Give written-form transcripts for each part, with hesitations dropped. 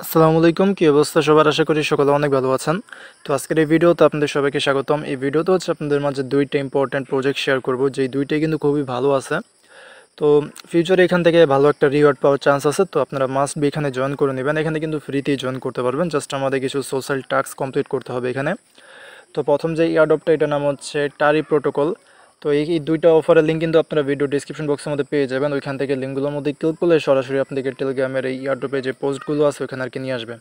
আসসালামু আলাইকুম, কি অবস্থা সবার? আশা করি সকলে অনেক ভালো আছেন। তো আজকের এই ভিডিওতে আপনাদের সবাইকে স্বাগতম। এই ভিডিওতে হচ্ছে আপনাদের মাঝে দুইটা ইম্পর্ট্যান্ট প্রজেক্ট শেয়ার করব, যেই দুইটাই কিন্তু খুবই ভালো আছে। তো ফিউচারে এখান থেকে ভালো একটা রিওয়ার্ড পাওয়ার চান্স আছে, তো আপনারা মাস্ট বি এখানে জয়েন করে নেবেন। এখানে কিন্তু ফ্রিতেই জয়েন করতে পারবেন, জাস্ট আমাদের কিছু সোশ্যাল টাস্ক কমপ্লিট করতে হবে এখানে। তো প্রথম যে ইয়ারড্রপটা, এটার নাম হচ্ছে টারি প্রোটোকল। তো এই দুইটা অফারের লিঙ্ক কিন্তু আপনারা ভিডিও ডিসক্রিপশন বক্সের মধ্যে পেয়ে যাবেন। ওইখান থেকে লিঙ্কগুলোর মধ্যে ক্লিক করলে সরাসরি আপনাদেরকে টেলিগ্রামের এই ইয়ারড্রপে যে পোস্টগুলো আছে ওইখানে আর কি নিয়ে আসবে।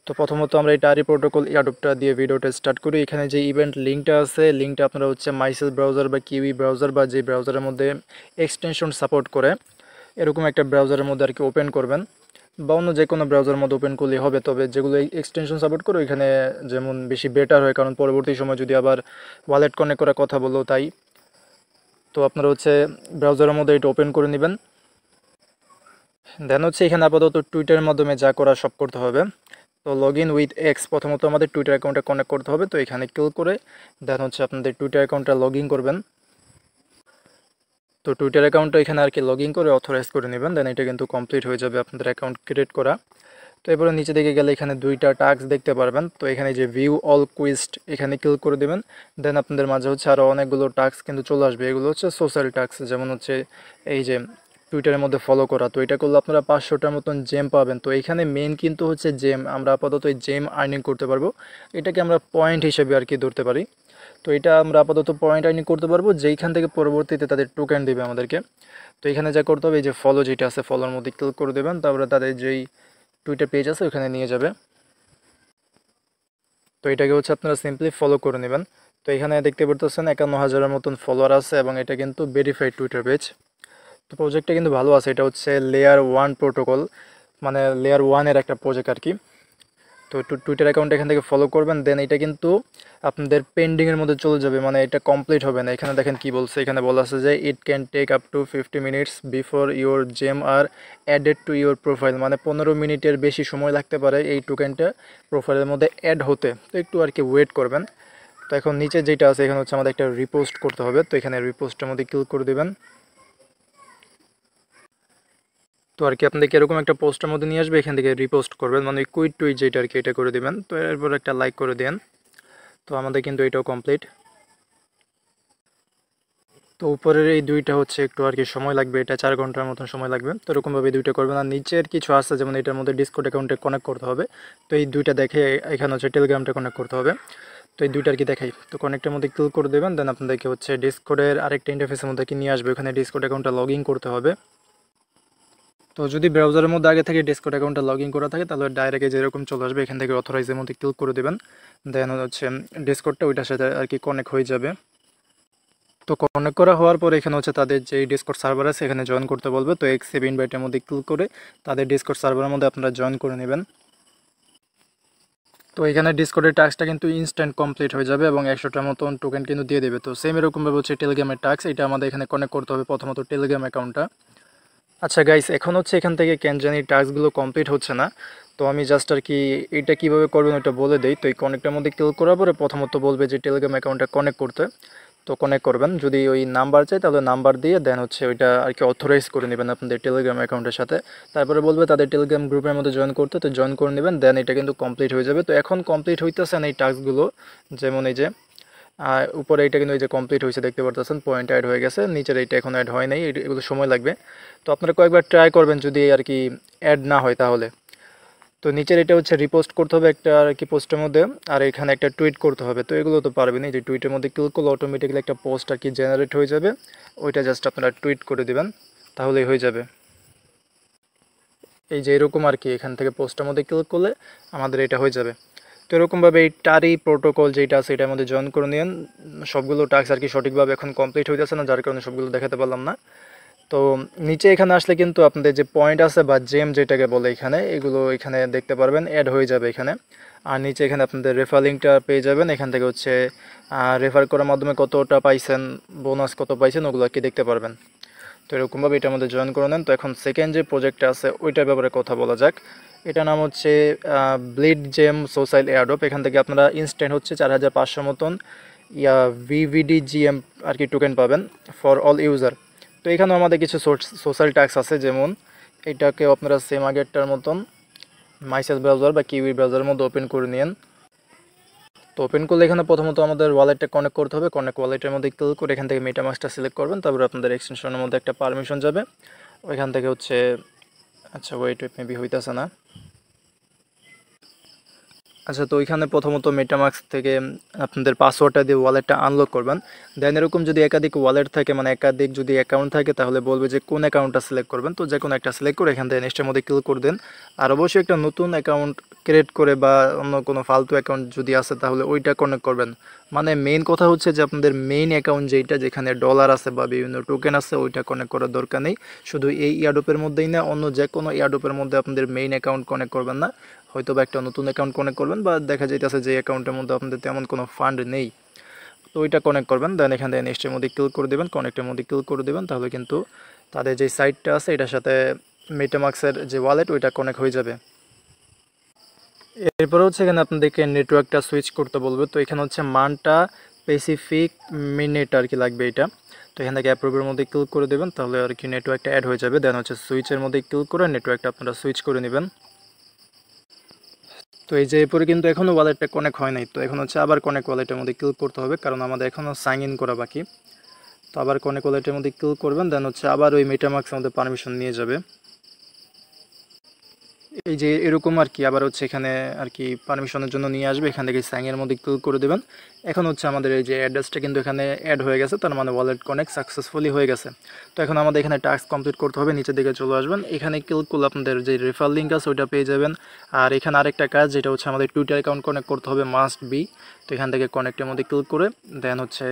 তো প্রথমত আমরা এই টারি প্রোটোকল ইয়ারড্রপটা দিয়ে ভিডিওটা স্টার্ট করি। এখানে যে ইভেন্ট লিঙ্কটা আছে, লিঙ্কটা আপনারা হচ্ছে মাইসেল ব্রাউজার বা কিউই ব্রাউজার বা যে ব্রাউজারের মধ্যে এক্সটেনশন সাপোর্ট করে এরকম একটা ব্রাউজারের মধ্যে আর কি ওপেন করবেন, বা অন্য যে কোনো ব্রাউজারের মধ্যে ওপেন করলেই হবে। তবে যেগুলো এক্সটেনশন সাপোর্ট করে ওইখানে যেমন বেশি বেটার হয়, কারণ পরবর্তী সময় যদি আবার ওয়ালেট কানেক্ট করার কথা বলো তাই। তো আপনারা হচ্ছে ব্রাউজারের মধ্যে এটা ওপেন করে নেবেন। দেন হচ্ছে এখানে আপাতত টুইটারের মাধ্যমে যা করা সব করতে হবে। তো লগ ইন উইথ এক্স, প্রথমত আমাদের টুইটার অ্যাকাউন্টে কানেক্ট করতে হবে। তো এখানে ক্লিক করে দেন হচ্ছে আপনাদের টুইটার অ্যাকাউন্টটা লগ ইন করবেন। তো টুইটার অ্যাকাউন্টটা এখানে আর কি লগ ইন করে অথরাইজ করে নেবেন, দেন এটা কিন্তু কমপ্লিট হয়ে যাবে আপনাদের অ্যাকাউন্ট ক্রিয়েট করা। তো এরপরে নিচে দিকে গেলে এখানে দুইটা টাস্ক দেখতে পারবেন। তো এখানে যে ভিউ অল কুইস্ট, এখানে ক্লিক করে দেবেন। দেন আপনাদের মাঝে হচ্ছে আরও অনেকগুলো টাস্ক কিন্তু চলে আসবে। এগুলো হচ্ছে সোশ্যাল টাস্ক, যেমন হচ্ছে এই যে টুইটারের মধ্যে ফলো করা। তো এটা করলে আপনারা 500টার মতন জেম পাবেন। তো এখানে মেন কিন্তু হচ্ছে জেম, আমরা আপাতত এই জেম আর্নিং করতে পারবো। এটাকে আমরা পয়েন্ট হিসেবে আর কি ধরতে পারি। তো এটা আমরা আপাতত পয়েন্ট আর্নিং করতে পারবো, যেইখান থেকে পরবর্তীতে তাদের টোকেন দেবে আমাদেরকে। তো এখানে যা করতে হবে, এই যে ফলো যেটা আছে, ফলোর মধ্যে ক্লিক করে দেবেন। তারপরে তাদের যেই টুইটার পেজ আছে ওখানে নিয়ে যাবে। তো এটাকে হচ্ছে আপনারা সিম্পলি ফলো করে নেবেন। তো এখানে দেখতে পারতেছেন 51,000-এর মতন ফলোয়ার আছে, এবং এটা কিন্তু ভেরিফাইড টুইটার পেজ। তো প্রজেক্টটা কিন্তু ভালো আছে। এটা হচ্ছে লেয়ার 1 প্রোটোকল, মানে লেয়ার 1-এর একটা প্রজেক্ট আর কি। তো টুইটার অ্যাকাউন্ট এখান থেকে ফলো করবেন, দেন এটা কিন্তু আপনাদের পেন্ডিংয়ের মধ্যে চলে যাবে, মানে এটা কমপ্লিট হবে না। এখানে দেখেন কি বলছে, এখানে বলা আছে যে it can take up to 50 minutes before your gem are added to your profile, মানে 15 মিনিটের বেশি সময় লাগতে পারে এই টোকেনটা প্রোফাইলের মধ্যে অ্যাড হতে। তো একটু আর কি ওয়েট করবেন। তো এখন নিচে যেটা আছে, এখানে হচ্ছে আমাদের একটা রিপোস্ট করতে হবে। তো এখানে রিপোস্টের মধ্যে ক্লিক করে দেবেন। তো আর কি আপনাদেরকে এরকম একটা পোস্টের মধ্যে নিয়ে আসবে, এখান থেকে রিপোস্ট করবেন, মানে কুইট টুইট যেটা আর কি, এটা করে দেবেন। তো এরপর একটা লাইক করে দেন। তো আমাদের কিন্তু এটাও কমপ্লিট। তো উপরের এই দুইটা হচ্ছে একটু আর কি সময় লাগবে, এটা 4 ঘন্টার মতন সময় লাগবে। তো এরকমভাবে দুইটা করবেন। আর নিচের কিছু আছে, যেমন এটার মধ্যে ডিসকর্ড অ্যাকাউন্টে কানেক্ট করতে হবে। তো এই দুইটা দেখে এখানে হচ্ছে টেলিগ্রামটা কানেক্ট করতে হবে। তো এই দুইটা আর কি দেখাই। তো কানেক্টের মধ্যে ক্লিক করে দেবেন, দেন আপনাদেরকে হচ্ছে ডিসকর্ডের আরেকটা ইন্টারফেসের মধ্যে কি নিয়ে আসবে, ওখানে ডিসকর্ড অ্যাকাউন্টটা লগ ইন করতে হবে। তো যদি ব্রাউজারের মধ্যে আগে থেকে ডিসকর্ড অ্যাকাউন্টটা লগ ইন করা থাকে, তাহলে ডাইরেক্ট যেরকম চলে আসবে, এখান থেকে অথরাইজের মধ্যে ক্লিক করে দেবেন। দেন হচ্ছে ডিসকর্ডটা ওইটার সাথে আর কি কানেক্ট হয়ে যাবে। তো কানেক্ট করা হওয়ার পর এখানে হচ্ছে তাদের যে ডিসকর্ড সার্ভার আছে এখানে জয়েন করতে বলবে। তো এক্সেপ্ট ইনভাইটের মধ্যে ক্লিক করে তাদের ডিসকর্ড সার্ভারের মধ্যে আপনারা জয়েন করে নেবেন। তো এখানে ডিসকর্ডের টাস্কটা কিন্তু ইনস্ট্যান্ট কমপ্লিট হয়ে যাবে, এবং 100টার মতন টোকেন কিন্তু দিয়ে দেবে। তো সেম এরকমভাবে হচ্ছে টেলিগ্রামের টাস্ক, এটা আমাদের এখানে কানেক্ট করতে হবে প্রথমত টেলিগ্রাম অ্যাকাউন্টটা। আচ্ছা গাইস, এখন হচ্ছে এখান থেকে কেন জানি টাস্কগুলো কমপ্লিট হচ্ছে না। তো আমি জাস্ট আর কি এটা কীভাবে করবেন ওটা বলে দেই। তো এই কানেক্টের মধ্যে ক্লিক করার পরে প্রথমত বলবে যে টেলিগ্রাম অ্যাকাউন্টটা কানেক্ট করতে। তো কানেক্ট করবেন, যদি ওই নাম্বার চাই তাহলে নাম্বার দিয়ে দেন হচ্ছে ওইটা আর কি অথরাইজ করে নেবেন আপনাদের টেলিগ্রাম অ্যাকাউন্টের সাথে। তারপরে বলবে তাদের টেলিগ্রাম গ্রুপের মধ্যে জয়েন করতে, তো জয়েন করে নেবেন। দেন এটা কিন্তু কমপ্লিট হয়ে যাবে। তো এখন কমপ্লিট হইতেছে না এই টাস্কগুলো, যেমন এই যে উপরে এটা কিন্তু এই যে কমপ্লিট হয়েছে দেখতে পারতেছেন, পয়েন্ট অ্যাড হয়ে গেছে। নিচের এইটা এখন অ্যাড হয় নাই, এগুলো সময় লাগবে। তো আপনারা কয়েকবার ট্রাই করবেন, যদি আর কি অ্যাড না হয় তাহলে। তো নিচের এটা হচ্ছে রিপোস্ট করতে হবে একটা আর কি পোস্টের মধ্যে, আর এখানে একটা টুইট করতে হবে। তো এগুলো তো পারবেন, এই যে টুইটের মধ্যে ক্লিক করলে অটোমেটিক্যালি একটা পোস্ট আর কি জেনারেট হয়ে যাবে। ওইটা জাস্ট আপনারা টুইট করে দিবেন, তাহলেই হয়ে যাবে। এই যে এরকম আর কি, এখান থেকে পোস্টের মধ্যে ক্লিক করলে আমাদের এটা হয়ে যাবে। তো এরকমভাবে এই টারি প্রোটোকল যেটা আছে এটার মধ্যে জয়েন করে নিন। সবগুলো টাস্ক আর কি সঠিকভাবে এখন কমপ্লিট হয়ে যাচ্ছে না, যার কারণে সবগুলো দেখাতে পারলাম না। তো নিচে এখানে আসলে কিন্তু আপনাদের যে পয়েন্ট আছে বা জেম যেটাকে বলে, এখানে এগুলো এখানে দেখতে পারবেন, অ্যাড হয়ে যাবে এখানে। আর নিচে এখানে আপনাদের রেফার লিঙ্কটা পেয়ে যাবেন, এখান থেকে হচ্ছে রেফার করার মাধ্যমে কতটা পাইছেন, বোনাস কত পাইছেন, ওগুলো আর কি দেখতে পারবেন। তো এরকমভাবে এটার মধ্যে জয়েন করে নেন। তো এখন সেকেন্ড যে প্রজেক্টটা আছে ওইটার ব্যাপারে কথা বলা যাক। এটার নাম হচ্ছে ব্লিড জেম সোশ্যাল এয়ারড্রপ। এখান থেকে আপনারা ইনস্ট্যান্ট হচ্ছে 4,500 মতন ভিভিডি জিএম আর কি টোকেন পাবেন ফর অল ইউজার। তো এখানেও আমাদের কিছু সোশ্যাল ট্যাক্স আছে, যেমন এটাকে আপনারা সেম আগেরটার মতন মাইসেস ব্রাউজার বা কিউই ব্রাউজারের মধ্যে ওপেন করে নিন। তো ওপেন করলে এখানে প্রথমত আমাদের ওয়ালেটটা কানেক্ট করতে হবে। কানেক্ট ওয়ালেটের মধ্যে ক্লিক করে এখান থেকে মেটামাস্কটা সিলেক্ট করবেন। তারপরে আপনাদের এক্সটেনশনের মধ্যে একটা পারমিশন যাবে, ওইখান থেকে হচ্ছে আচ্ছা ওয়েট মেবি হইতেছে না। আচ্ছা, তো ওইখানে প্রথমত মেটামাস্ক থেকে আপনাদের পাসওয়ার্ডটা দিয়ে ওয়ালেটটা আনলক করবেন। দেন এরকম যদি একাধিক ওয়ালেট থাকে, মানে একাধিক যদি অ্যাকাউন্ট থাকে, তাহলে বলবে যে কোন অ্যাকাউন্টটা সিলেক্ট করবেন। তো যে কোনো একটা সিলেক্ট করে এখান থেকে নেক্সটের মধ্যে ক্লিক করে দেন। আর অবশ্যই একটা নতুন অ্যাকাউন্ট ক্রিয়েট করে বা অন্য কোনো ফালতু অ্যাকাউন্ট যদি আসে তাহলে ওইটা কানেক্ট করবেন। মানে মেইন কথা হচ্ছে যে আপনাদের মেইন অ্যাকাউন্ট যেটা, যেখানে ডলার আছে বা বিভিন্ন টোকেন আছে, ওইটা কানেক্ট করার দরকার নেই। শুধু এই ইয়ারড্রপের মধ্যেই না, অন্য যে কোনো ইয়ারড্রপের মধ্যে আপনাদের মেইন অ্যাকাউন্ট কানেক্ট করবেন না। হয়তো বা একটা নতুন অ্যাকাউন্ট কানেক্ট করবেন, বা দেখা যাইতেছে যে অ্যাকাউন্টের মধ্যে আপনাদের তেমন কোনো ফান্ড নেই, তো ওইটা কানেক্ট করবেন। দেন এখান থেকে নেক্সটের মধ্যে ক্লিক করে দেবেন, কানেক্টের মধ্যে ক্লিক করে দেবেন, তাহলে কিন্তু তাদের যে সাইটটা আছে এটার সাথে মেটামাস্কের যে ওয়ালেট ওইটা কানেক্ট হয়ে যাবে। এরপর হচ্ছে এখানে আপনাদেরকে নেটওয়ার্কটা সুইচ করতে বলবে। তো এখানে হচ্ছে মানটা স্পেসিফিক মিনিট আর কি লাগবে এটা। তো এখান থেকে অ্যাপ্রুভের মধ্যে ক্লিক করে দেবেন, তাহলে আর কি নেটওয়ার্কটা অ্যাড হয়ে যাবে। দেন হচ্ছে সুইচের মধ্যে ক্লিক করে নেটওয়ার্কটা আপনারা সুইচ করে নেবেন। তো এই যে এরপরে কিন্তু এখনও ওয়ালেটটা কানেক্ট হয় নাই। তো এখন হচ্ছে আবার কানেক্ট ওয়ালেটের মধ্যে ক্লিক করতে হবে, কারণ আমাদের এখনও সাইন ইন করা বাকি। তো আবার কানেক্ট ওয়ালেটের মধ্যে ক্লিক করবেন, দেন হচ্ছে আবার ওই মেটামাস্কের মধ্যে পারমিশন নিয়ে যাবে। এই যে এরকম আর কি, আবার হচ্ছে এখানে আর কি পারমিশনের জন্য নিয়ে আসবে। এখান থেকে সাইনের মধ্যে ক্লিক করে দেবেন। এখন হচ্ছে আমাদের এই যে অ্যাড্রেসটা কিন্তু এখানে অ্যাড হয়ে গেছে, তার মানে ওয়ালেট কানেক্ট সাকসেসফুলি হয়ে গেছে। তো এখন আমাদের এখানে টাস্ক কমপ্লিট করতে হবে। নিচের দিকে চলে আসবেন, এখানে ক্লিক করলে আপনাদের যে রেফার লিঙ্ক আছে ওইটা পেয়ে যাবেন। আর এখানে আরেকটা কাজ, যেটা হচ্ছে আমাদের টুইটার অ্যাকাউন্ট কানেক্ট করতে হবে, মাস্ট বি। তো এখান থেকে কানেক্টের মধ্যে ক্লিক করে দেন হচ্ছে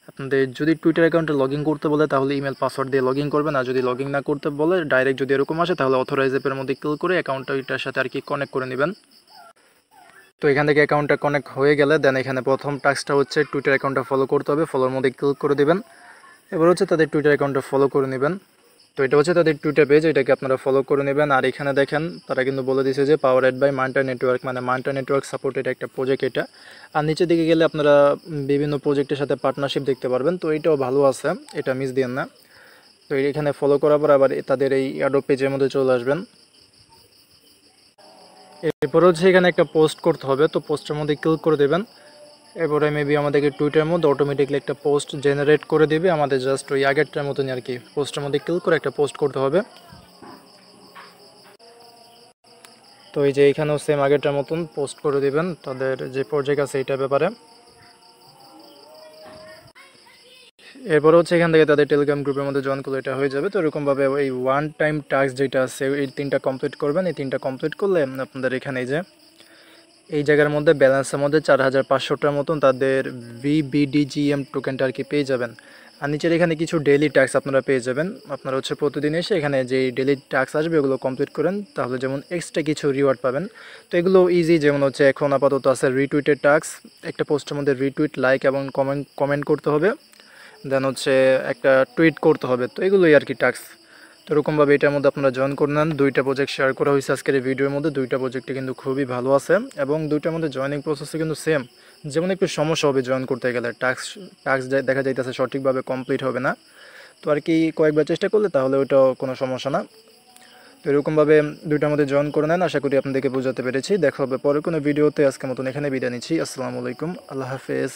আপনাদের যদি টুইটার অ্যাকাউন্টে লগ ইন করতে বলে তাহলে ইমেল পাসওয়ার্ড দিয়ে লগ ইন করবেন। আর যদি লগ ইন না করতে বলে ডাইরেক্ট যদি এরকম আসে, তাহলে অথরাইজ অ্যাপের মধ্যে ক্লিক করে অ্যাকাউন্টটা ওইটার সাথে আর কি কানেক্ট করে নেবেন। তো এখান থেকে অ্যাকাউন্টটা কানেক্ট হয়ে গেলে দেন এখানে প্রথম টাস্কটা হচ্ছে টুইটার অ্যাকাউন্টটা ফলো করতে হবে। ফলোর মধ্যে ক্লিক করে দেবেন। এবার হচ্ছে তাদের টুইটার অ্যাকাউন্টটা ফলো করে নেবেন। তো এটা হচ্ছে তাদের টুইটার পেজ, এটাকে আপনারা ফলো করে নেবেন। আর এখানে দেখেন তারা কিন্তু বলে দিয়েছে যে পাওয়ারেড বাই মান্টা নেটওয়ার্ক, মানে মান্টা নেটওয়ার্ক সাপোর্টেড একটা প্রজেক্ট এটা। আর নিচের দিকে গেলে আপনারা বিভিন্ন প্রজেক্টের সাথে পার্টনারশিপ দেখতে পারবেন। তো এইটাও ভালো আছে, এটা মিস দিয়েন না। তো এখানে ফলো করার পর আবার তাদের এই অ্যাডোব পেজের মধ্যে চলে আসবেন। এরপর হচ্ছে এখানে একটা পোস্ট করতে হবে। তো পোস্টের মধ্যে ক্লিক করে দেবেন। এরপরে মেবি আমাদেরকে টুইটারের মধ্যে অটোমেটিকলি একটা পোস্ট জেনারেট করে দেবে। আমাদের জাস্ট ওই আগেরটার মতনই আর কি, পোস্টের মধ্যে ক্লিক করে একটা পোস্ট করতে হবে। তো এই যে এখানেও সেম আগেরটার মতন পোস্ট করে দেবেন তাদের যে প্রজেক্ট আছে এইটার ব্যাপারে। এরপর হচ্ছে এখান থেকে তাদের টেলিগ্রাম গ্রুপের মধ্যে জয়েন করলে এটা হয়ে যাবে। তো এরকমভাবে এই ওয়ান টাইম টাস্ক যেটা আছে এই 3টা কমপ্লিট করবেন। এই 3টা কমপ্লিট করলে আপনাদের এখানে এই যে এই জায়গার মধ্যে ব্যালেন্সের মধ্যে 4500টার মতন তাদের VBDGM টোকেনটা আর কি পেয়ে যাবেন। আর নিচের এখানে কিছু ডেইলি টাস্ক আপনারা পেয়ে যাবেন। আপনারা হচ্ছে প্রতিদিন এসে এখানে যে ডেইলি টাস্ক আসবে ওগুলো কমপ্লিট করেন, তাহলে যেমন এক্সট্রা কিছু রিওয়ার্ড পাবেন। তো এগুলো ইজি, যেমন হচ্ছে এখন আপাতত আছে রিটুইটের টাস্ক। একটা পোস্টের মধ্যে রিটুইট, লাইক এবং কমেন্ট করতে হবে। দেন হচ্ছে একটা টুইট করতে হবে। তো এগুলোই আর কি টাস্ক। তো এরকমভাবে এটার মধ্যে আপনারা জয়েন করে নেন। 2টা প্রজেক্ট শেয়ার করা হয়েছে আজকের এই ভিডিওর মধ্যে। 2টা প্রজেক্টে কিন্তু খুবই ভালো আছে, এবং 2টার মধ্যে জয়েনিং প্রসেসে কিন্তু সেম। যেমন একটু সমস্যা হবে জয়েন করতে গেলে, টাস্ক দেখা যাইতেছে সঠিকভাবে কমপ্লিট হবে না। তো আর কি কয়েকবার চেষ্টা করলে তাহলে ওইটাও কোনো সমস্যা না। তো এরকমভাবে 2টার মধ্যে জয়েন করে নেন। আশা করি আপনাদেরকে বোঝাতে পেরেছি। দেখা হবে পরে কোনো ভিডিওতে। আজকের মতন এখানে বিদায় নিচ্ছি। আসসালামু আলাইকুম, আল্লাহ হাফেজ।